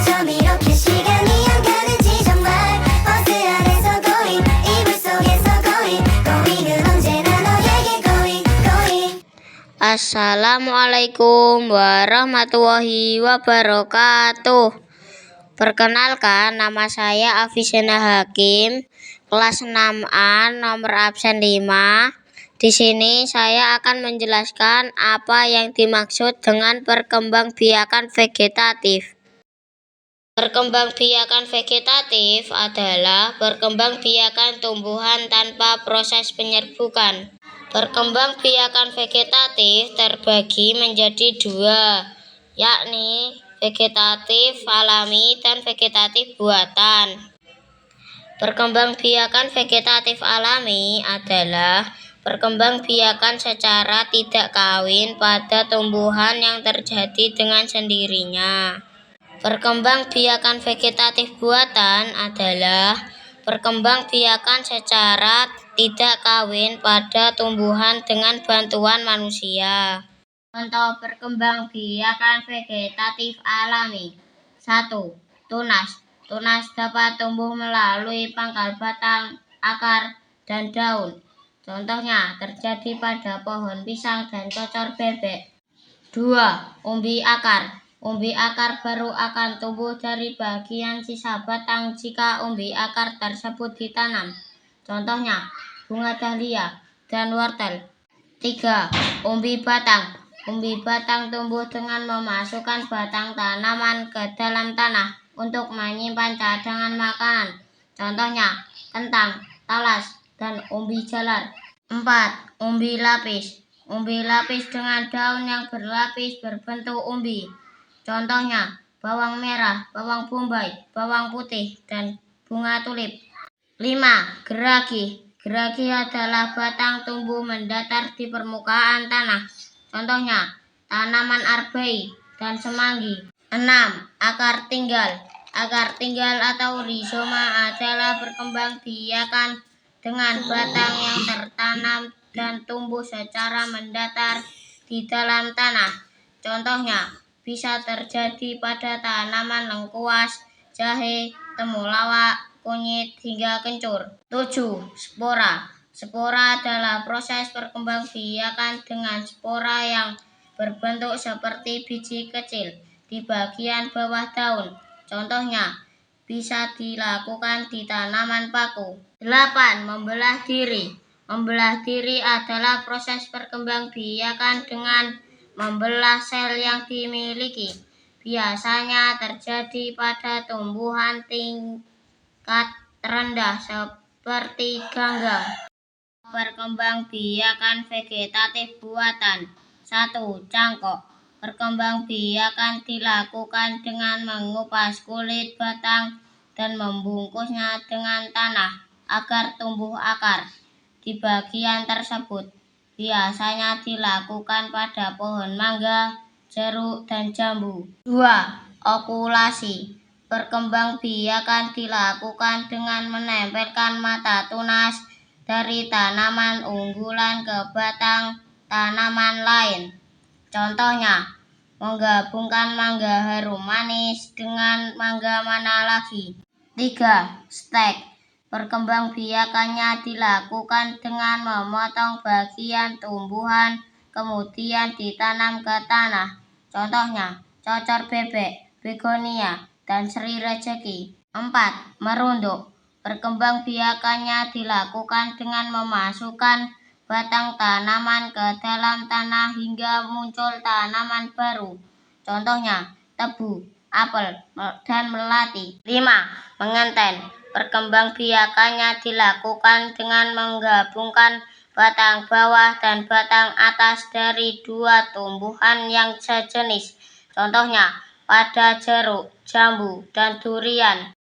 처음 이렇게 시간이 안 가는지 정말 버스 안에서 going 이불 속에서 going은 언제나 너에게 going. Assalamualaikum warahmatullahi wabarakatuh. Perkenalkan, nama saya Afizena Hakim, kelas 6A, nomor absen 5. Di sini saya akan menjelaskan apa yang dimaksud dengan perkembangbiakan vegetatif. Perkembangbiakan vegetatif adalah perkembangbiakan tumbuhan tanpa proses penyerbukan. Perkembangbiakan vegetatif terbagi menjadi dua, yakni vegetatif alami dan vegetatif buatan. Perkembangbiakan vegetatif alami adalah perkembangbiakan secara tidak kawin pada tumbuhan yang terjadi dengan sendirinya. Perkembangbiakan vegetatif buatan adalah perkembangbiakan secara tidak kawin pada tumbuhan dengan bantuan manusia. Contoh perkembangbiakan vegetatif alami. 1. Tunas. Tunas dapat tumbuh melalui pangkal batang, akar, dan daun. Contohnya terjadi pada pohon pisang dan cocor bebek. 2. Umbi akar. Umbi akar baru akan tumbuh dari bagian sisa batang jika umbi akar tersebut ditanam. Contohnya bunga dahlia dan wortel. 3. Umbi batang. Umbi batang tumbuh dengan memasukkan batang tanaman ke dalam tanah untuk menyimpan cadangan makanan. Contohnya kentang, talas, dan umbi jalar. 4. Umbi lapis. Umbi lapis dengan daun yang berlapis berbentuk umbi. Contohnya bawang merah, bawang bombay, bawang putih, dan bunga tulip. 5. Geragi. Geragi adalah batang tumbuh mendatar di permukaan tanah. Contohnya tanaman arbei dan semanggi. 6. Akar tinggal. Akar tinggal atau rizoma adalah perkembangbiakan dengan batang yang tertanam dan tumbuh secara mendatar di dalam tanah. Contohnya bisa terjadi pada tanaman lengkuas, jahe, temulawak, kunyit, hingga kencur. 7. Spora. Spora adalah proses perkembangbiakan dengan spora yang berbentuk seperti biji kecil di bagian bawah daun. Contohnya bisa dilakukan di tanaman paku. 8. Membelah diri. Membelah diri adalah proses perkembangbiakan dengan membelah sel yang dimiliki. Biasanya terjadi pada tumbuhan tingkat rendah seperti ganggang. Perkembangbiakan vegetatif buatan. 1. Cangkok. Perkembangbiakan dilakukan dengan mengupas kulit batang dan membungkusnya dengan tanah agar tumbuh akar di bagian tersebut. Biasanya dilakukan pada pohon mangga, jeruk, dan jambu. 2. Okulasi. Perkembangbiakan dilakukan dengan menempelkan mata tunas dari tanaman unggulan ke batang tanaman lain. Contohnya menggabungkan mangga harum manis dengan mangga mana lagi. 3. Stek. Perkembangbiakannya dilakukan dengan memotong bagian tumbuhan kemudian ditanam ke tanah. Contohnya cocor bebek, begonia, dan sri rezeki. 4. Merunduk. Perkembangbiakannya dilakukan dengan memasukkan batang tanaman ke dalam tanah hingga muncul tanaman baru. Contohnya tebu, apel, dan melati. 5. Mengenten. Perkembangbiakannya dilakukan dengan menggabungkan batang bawah dan batang atas dari dua tumbuhan yang sejenis. Contohnya pada jeruk, jambu, dan durian.